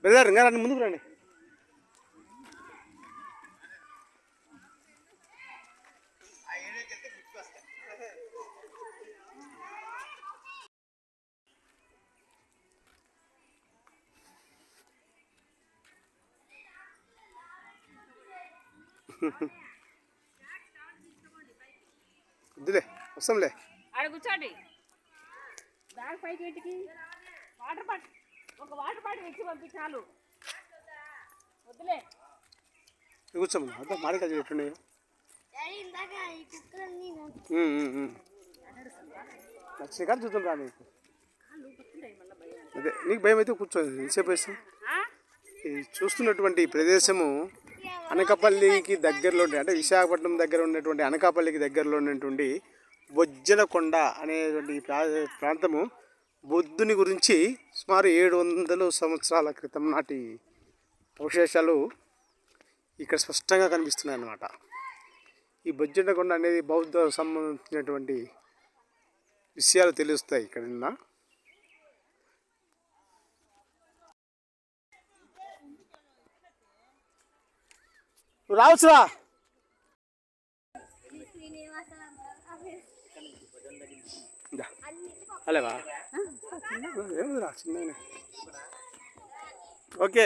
Brother ఇంకా రండి, ముందుకు రండి. వద్దులే, వస్తాంలే. ఆడ కూర్చోండి. బ్యాగ్ పైకి ఇంటికి వాటర్ బాటిల్, ఒక వాటర్ బాటిల్ ఇచ్చి పంపించాలు. వద్దులే, కూర్చోమ్మా. అదే మాడికాయ చెట్టుండే. నచ్చిన కానీ చూద్దాం రా. నీకు అదే నీకు భయం అయితే కూర్చోండి. ఎంతసేపు వేస్తాం. చూస్తున్నటువంటి ప్రదేశము అనకాపల్లికి దగ్గరలో, అంటే విశాఖపట్నం దగ్గర ఉన్నటువంటి అనకాపల్లికి దగ్గరలో ఉన్నటువంటి బొజ్జలకొండ అనేటువంటి ప్రాంతము బుద్ధుని గురించి సుమారు 700 సంవత్సరాల క్రితం నాటి అవశేషాలు ఇక్కడ స్పష్టంగా కనిపిస్తున్నాయి అన్నమాట. ఈ బొజ్జలకొండ అనేది బౌద్ధ సంబంధించినటువంటి విషయాలు తెలుస్తాయి ఇక్కడ నిన్న. రావచ్చురా. అలావా ఏముందిరా చిన్న. ఓకే,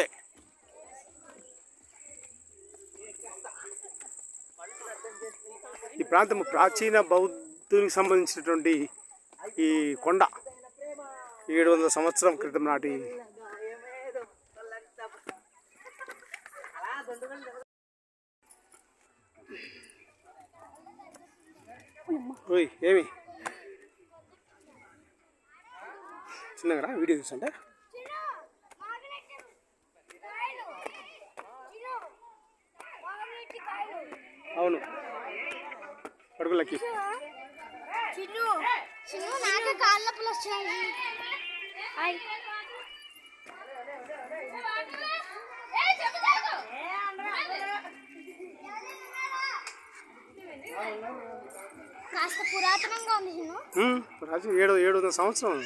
ఈ ప్రాంతం ప్రాచీన బౌద్ధునికి సంబంధించినటువంటి ఈ కొండ 700 సంవత్సరం క్రితం నాటి ఏమి చిన్నగా వీడియో చూసంటే అవును పడుకులకి కాస్త పురాతనంగా ఉంది. 700 సంవత్సరం.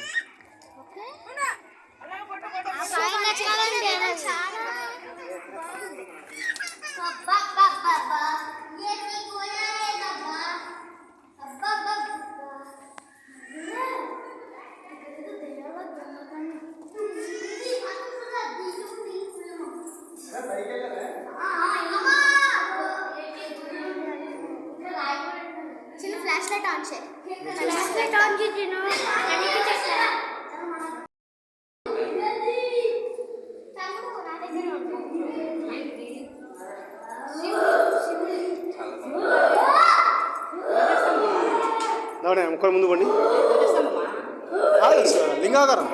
ఫ్లాష్ లైట్ ఆన్ చేయి. ఫ్లాష్ లైట్ ఆన్ చేయి. ఒక్కరు ముందు పండి లింగాకారం